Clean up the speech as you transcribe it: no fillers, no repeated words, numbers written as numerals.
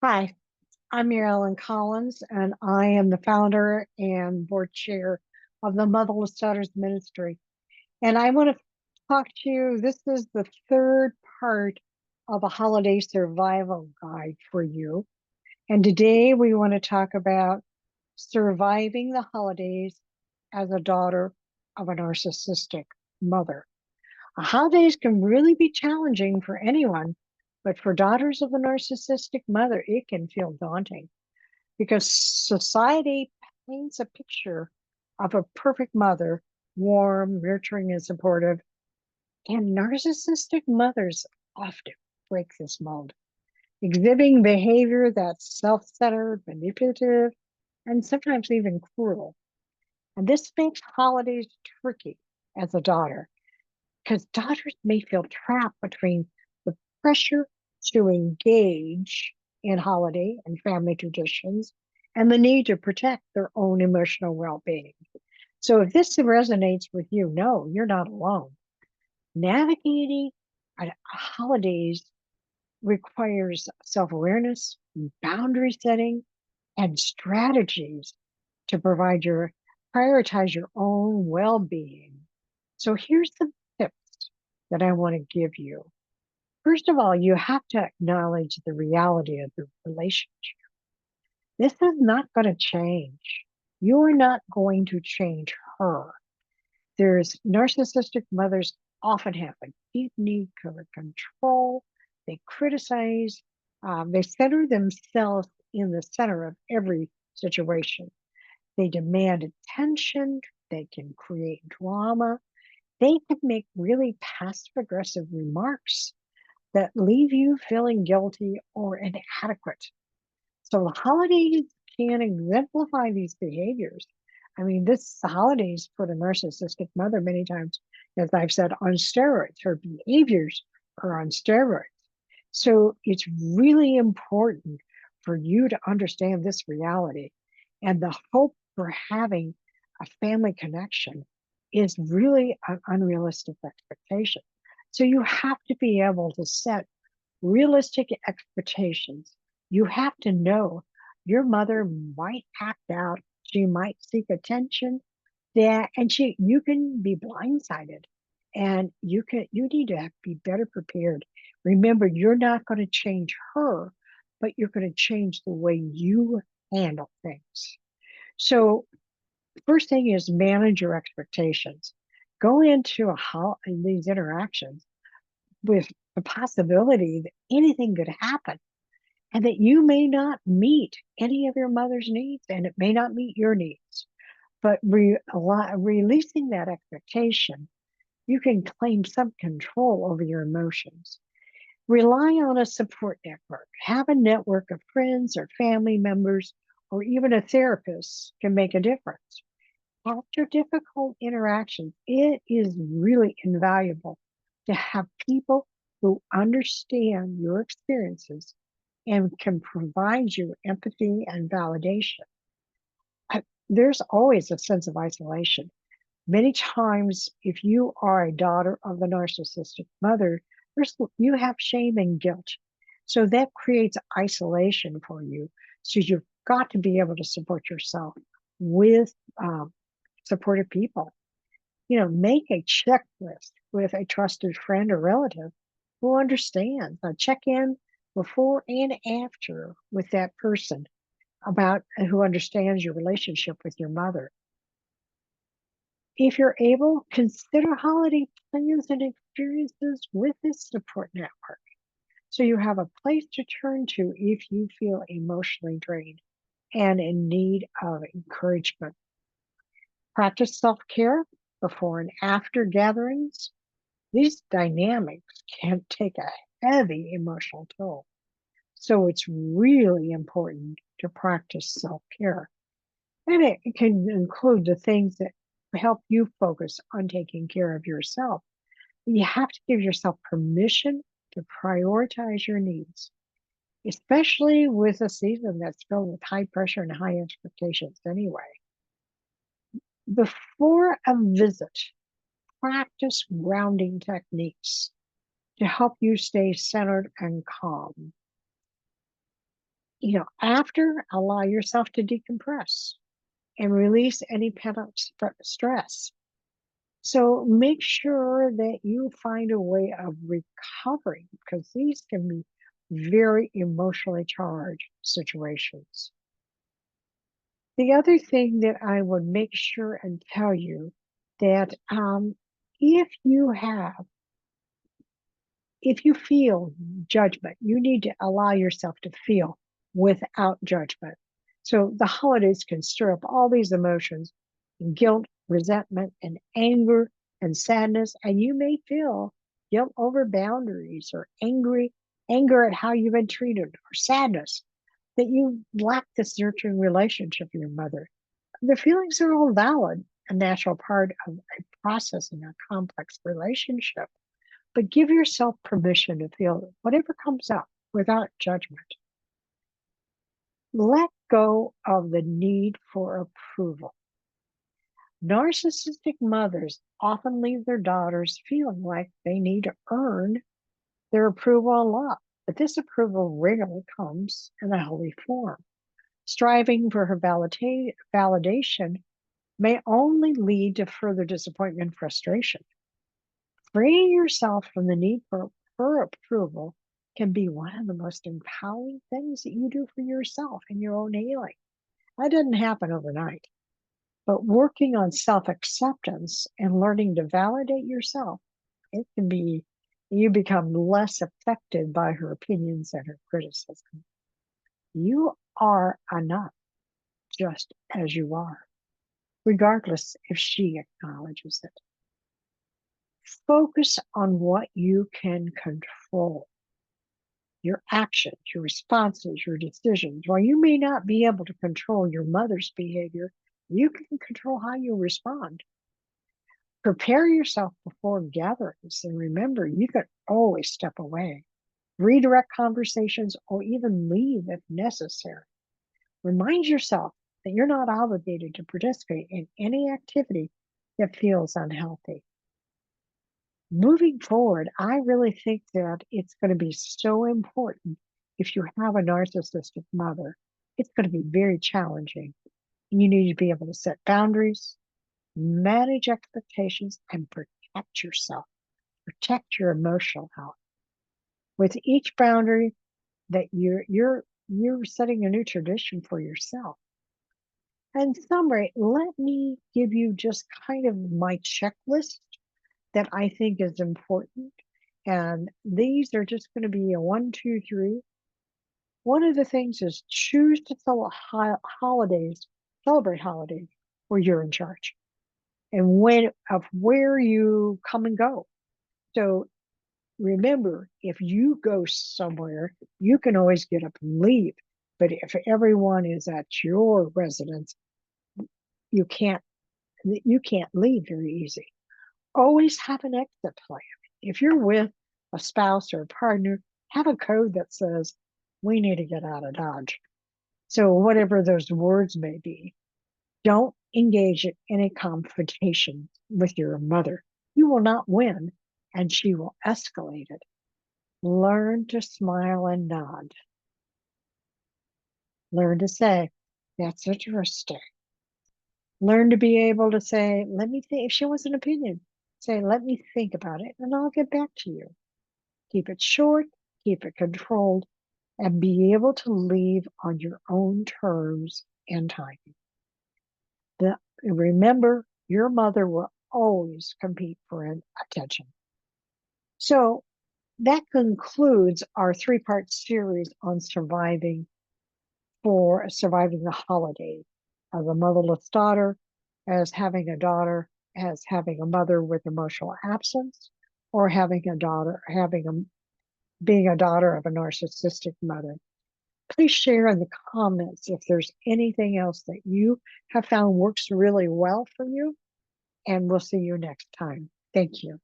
Hi, I'm Marilyn Collins, and I am the founder and board chair of the Motherless Daughters Ministry. And I want to talk to you. This is the third part of a holiday survival guide for you. And today we want to talk about surviving the holidays as a daughter of a narcissistic mother. Holidays can really be challenging for anyone, but for daughters of a narcissistic mother, it can feel daunting because society paints a picture of a perfect mother, warm, nurturing, and supportive. And narcissistic mothers often break this mold, exhibiting behavior that's self centered, manipulative, and sometimes even cruel. And this makes holidays tricky as a daughter because daughters may feel trapped between the pressure to engage in holiday and family traditions and the need to protect their own emotional well-being. So if this resonates with you, no, you're not alone. Navigating holidays requires self-awareness, boundary setting, and strategies to prioritize your own well-being. So here's the tips that I want to give you. First of all, you have to acknowledge the reality of the relationship. This is not going to change. You're not going to change her. There's narcissistic mothers often have a deep need for control. They criticize. They center themselves in the center of every situation. They demand attention. They can create drama. They can make really passive aggressive remarks that leave you feeling guilty or inadequate. So the holidays can exemplify these behaviors. I mean, this holidays put a narcissistic mother many times, as I've said, on steroids. Her behaviors are on steroids. So it's really important for you to understand this reality. And the hope for having a family connection is really an unrealistic expectation. So you have to be able to set realistic expectations. You have to know your mother might act out, she might seek attention, that and you can be blindsided, and you need to be better prepared. Remember, you're not going to change her, but you're going to change the way you handle things. So first thing is manage your expectations. Go into these interactions with the possibility that anything could happen and that you may not meet any of your mother's needs and it may not meet your needs. But releasing that expectation, you can claim some control over your emotions. Rely on a support network. Have a network of friends or family members or even a therapist can make a difference. After difficult interactions, it is really invaluable to have people who understand your experiences and can provide you empathy and validation. There's always a sense of isolation. Many times, if you are a daughter of the narcissistic mother, you have shame and guilt. So that creates isolation for you. So you've got to be able to support yourself with supportive people. Make a checklist with a trusted friend or relative who understands. Check in before and after with that person about who understands your relationship with your mother. If you're able, consider holiday plans and experiences with this support network. So you have a place to turn to if you feel emotionally drained and in need of encouragement. Practice self care before and after gatherings. These dynamics can take a heavy emotional toll. So it's really important to practice self care. And it can include the things that help you focus on taking care of yourself. You have to give yourself permission to prioritize your needs, especially with a season that's filled with high pressure and high expectations anyway. Before a visit, practice grounding techniques to help you stay centered and calm. After, allow yourself to decompress and release any pent up stress. So make sure that you find a way of recovering because these can be very emotionally charged situations. The other thing that I would make sure and tell you that if you have, if you feel judgment, you need to allow yourself to feel without judgment. So the holidays can stir up all these emotions, guilt, resentment, and anger and sadness. And you may feel guilt over boundaries or anger at how you've been treated or sadness that you lack this nurturing relationship with your mother. The feelings are all valid, a natural part of a processing a complex relationship. But give yourself permission to feel whatever comes up without judgment. Let go of the need for approval. Narcissistic mothers often leave their daughters feeling like they need to earn their approval a lot, but this approval rarely comes in a healthy form. Striving for her validation may only lead to further disappointment and frustration. Freeing yourself from the need for her approval can be one of the most empowering things that you do for yourself in your own healing. That doesn't happen overnight, but working on self acceptance and learning to validate yourself, it can be, you become less affected by her opinions and her criticism. You are enough just as you are, regardless if she acknowledges it. Focus on what you can control, your actions, your responses, your decisions. While you may not be able to control your mother's behavior, you can control how you respond. Prepare yourself before gatherings, and remember, you can always step away, redirect conversations, or even leave if necessary. Remind yourself that you're not obligated to participate in any activity that feels unhealthy. Moving forward, I really think that it's going to be so important if you have a narcissistic mother. It's going to be very challenging. You need to be able to set boundaries, manage expectations, and protect yourself, protect your emotional health. With each boundary that you're setting a new tradition for yourself. And summary, let me give you just kind of my checklist that I think is important. And these are just going to be a 1, 2, 3. One of the things is choose to celebrate holidays where you're in charge and when of where you come and go. So remember, if you go somewhere, you can always get up and leave. But if everyone is at your residence, you can't leave very easy. Always have an exit plan. If you're with a spouse or a partner, have a code that says, we need to get out of Dodge. So whatever those words may be, don't engage in any confrontation with your mother. You will not win, and she will escalate it. Learn to smile and nod. Learn to say, that's interesting. Learn to be able to say, let me think. If she wants an opinion, say, let me think about it and I'll get back to you. Keep it short, keep it controlled, and be able to leave on your own terms and timing. Remember, your mother will always compete for attention. So that concludes our 3-part series on surviving the holidays as a motherless daughter, as having a daughter, as having a mother with emotional absence, or being a daughter of a narcissistic mother. Please share in the comments if there's anything else that you have found works really well for you, and we'll see you next time. Thank you.